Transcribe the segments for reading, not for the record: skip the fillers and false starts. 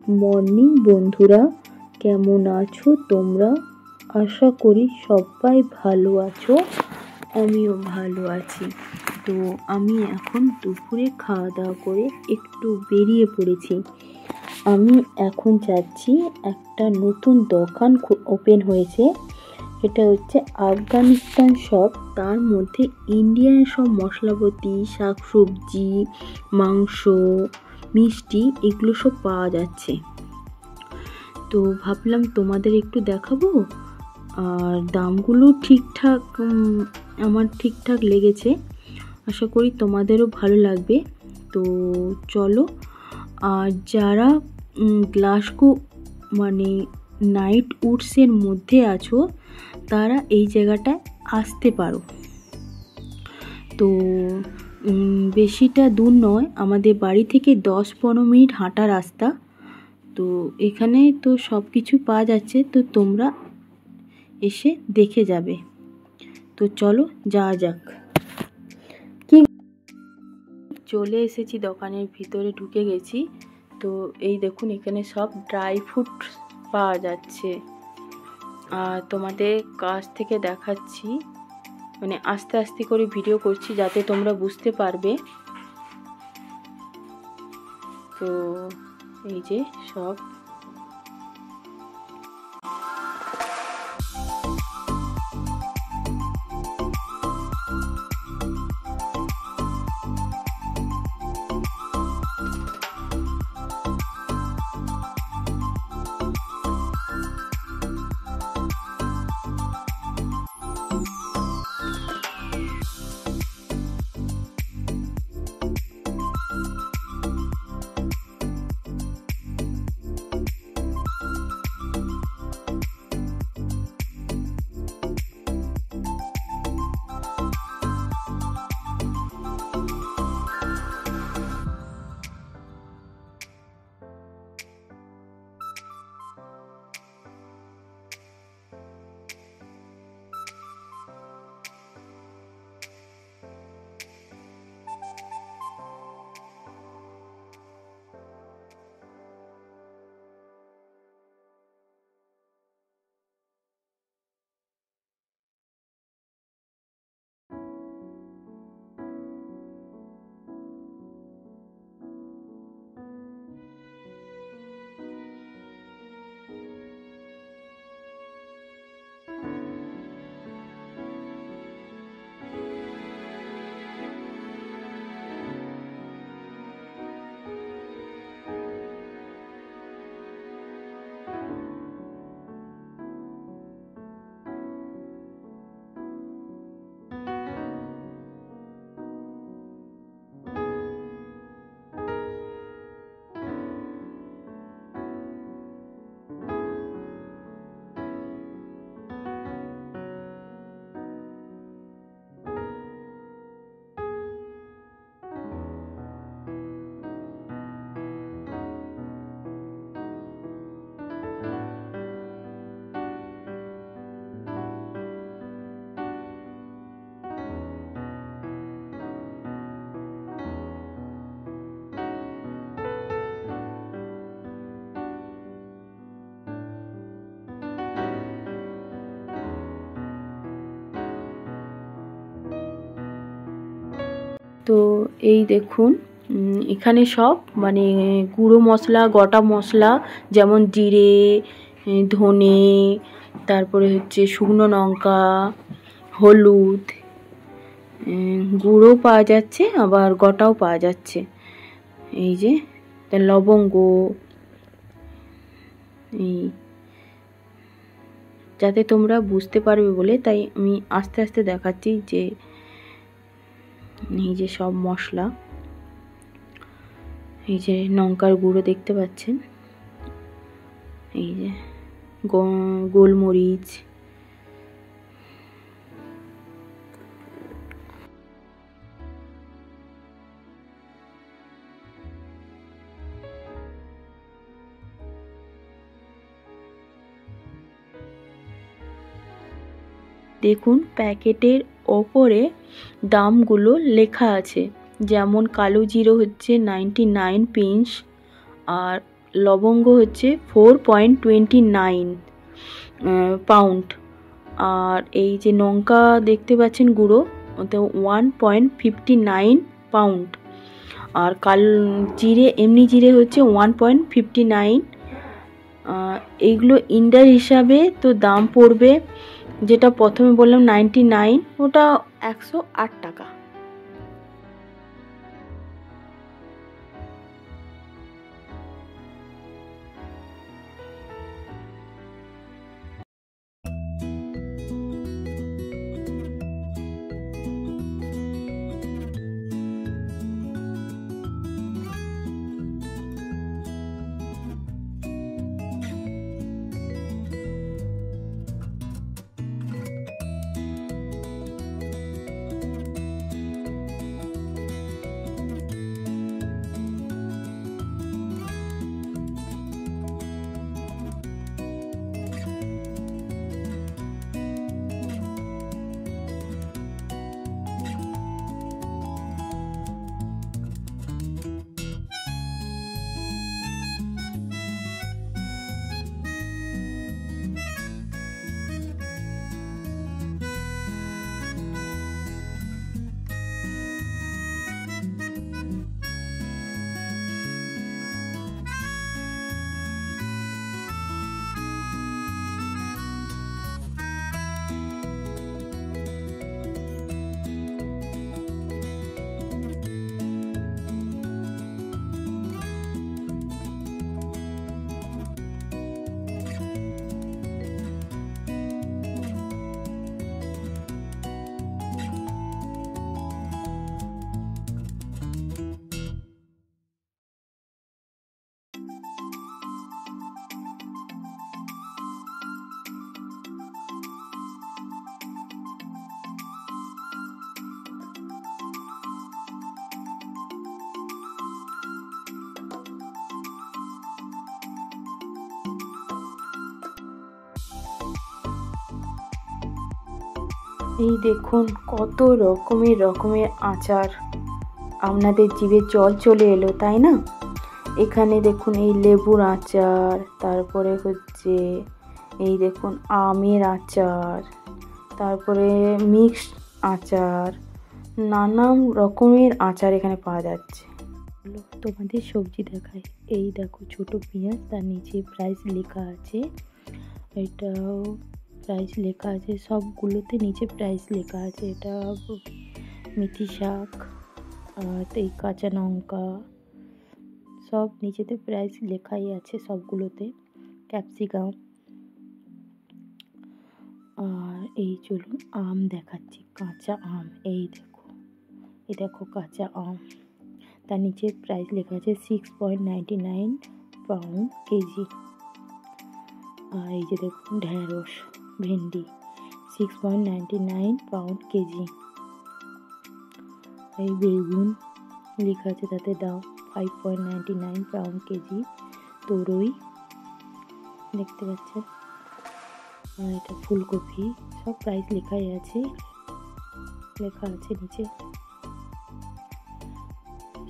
Morning বন্ধুরা, কেমন আছো তোমরা? আশা করি সবাই ভালো আছো। আমিও ভালো আছি। তো আমি এখন দুপুরে খাওয়া দাওয়া করে একটু বেরিয়ে পড়েছি। আমি এখন যাচ্ছি, একটা নতুন দোকান ওপেন হয়েছে। এটা হচ্ছে আফগানিস্তান শপ। তার মধ্যে ইন্ডিয়ান সব মশলাপাতি, শাকসবজি, মাংস, মিষ্টি এগুলো সব পাওয়া যাচ্ছে। তো ভাবলাম তোমাদের একটু দেখাবো। আর দামগুলো ঠিকঠাক, আমার ঠিকঠাক লেগেছে। আশা করি তোমাদেরও ভালো লাগবে। তো চলো। আর যারা গ্লাসগো মানে নাইট উডসের মধ্যে আছো, তারা এই জায়গাটায় আসতে পারো। তো বেশিটা দূর নয়, আমাদের বাড়ি থেকে 10-15 মিনিট হাঁটা রাস্তা। তো এখানে তো সব কিছু পাওয়া যাচ্ছে, তো তোমরা এসে দেখে যাবে। তো চলো যাওয়া যাক। কি চলে এসেছি, দোকানের ভিতরে ঢুকে গেছি। তো এই দেখুন, এখানে সব ড্রাই ফ্রুট পাওয়া যাচ্ছে। আর তোমাদের কাছ থেকে দেখাচ্ছি, মানে আস্তে আস্তে করে ভিডিও করছি যাতে তোমরা বুঝতে পারবে। তো এই যে সব তো এই দেখুন, এখানে সব মানে গুঁড়ো মশলা, গোটা মশলা, যেমন জিরে, ধনে, তারপরে হচ্ছে শুকনো লঙ্কা, হলুদ, গুঁড়ো পাওয়া যাচ্ছে, আবার গোটাও পাওয়া যাচ্ছে। এই যে লবঙ্গ, এই যাতে তোমরা বুঝতে পারবে বলে তাই আমি আস্তে আস্তে দেখাচ্ছি। যে এই যে সব মশলা, এই যে লঙ্কার গুঁড়ো দেখতে পাচ্ছেন, এই যে গোলমরিচ, দেখুন প্যাকেটের ওপরে দামগুলো লেখা আছে। যেমন কালো জিরে হচ্ছে 99 পিঞ্চ, আর লবঙ্গ হচ্ছে 4.29 পাউন্ড। আর এই যে লঙ্কা দেখতে পাচ্ছেন গুঁড়ো, ওতে 1.59 পাউন্ড। আর জিরে, এমনি জিরে হচ্ছে 1.59। এইগুলো ইন্ডিয়ার হিসাবে তো দাম পড়বে, যেটা প্রথমে বললাম 99, ওটা 108 টাকা। এই দেখুন কত রকমের আচার, আপনাদের জিভে জল চলে এলো তাই না? এখানে দেখুন এই লেবুর আচার, তারপরে হচ্ছে এই দেখুন আমের আচার, তারপরে মিক্সড আচার, নানান রকমের আচার এখানে পাওয়া যাচ্ছে। তোমাদের সবজি দেখায়, এই দেখো ছোট পেঁয়াজ, তার নিচে প্রাইস লেখা আছে। এটাও প্রাইস লেখা আছে, সবগুলোতে নিচে প্রাইস লেখা আছে। এটা মেথি শাক, আর এই কাঁচা লঙ্কা, সব নিচেতে প্রাইস লেখাই আছে সবগুলোতে। ক্যাপসিকাম। আর এই চলুন আম দেখাচ্ছি, কাঁচা আম, এই দেখো কাঁচা আম, তার নিচে প্রাইস লেখা আছে 6.99 পাউন্ড কেজি। আর এই যে দেখুন ঢ্যাঁড়স, ভেন্ডি 6.99 পাউন্ড কেজি। এই বেগুন লেখা আছে তাতে দাম 5.99 পাউন্ড কেজি। তরই দেখতে পাচ্ছেন। আর এটা ফুলকপি, সব প্রাইস লেখাই আছে, লেখা আছে নিচে।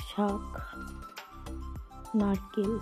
শাক, নারকেল,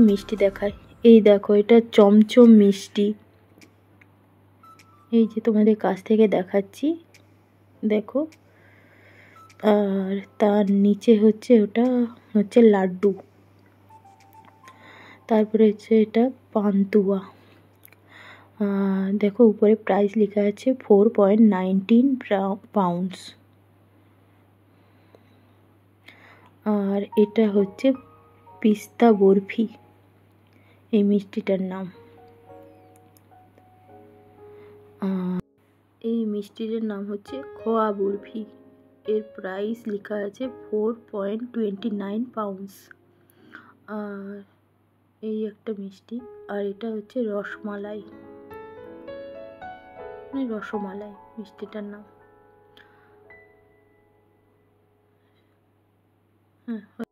মিষ্টি দেখায়, এই দেখো এটা চমচম মিষ্টি, এই যে তোমাদের কাছ থেকে দেখাচ্ছি দেখো। আর তার নিচে হচ্ছে ওটা হচ্ছে লাড্ডু, তারপরে হচ্ছে এটা পান্তুয়া। দেখো উপরে প্রাইস লেখা আছে 4.19 পাউন্ডস। আর এটা হচ্ছে পিস্তা বরফি, এই মিষ্টিটার নাম। এই মিষ্টিটার নাম হচ্ছে খোয়া বরফি, এর প্রাইস লেখা আছে 4.29 পাউন্ডস। আর এই একটা মিষ্টি, আর এটা হচ্ছে রসমালাই। মানে রসমালাই মিষ্টিটার নাম। হ্যাঁ।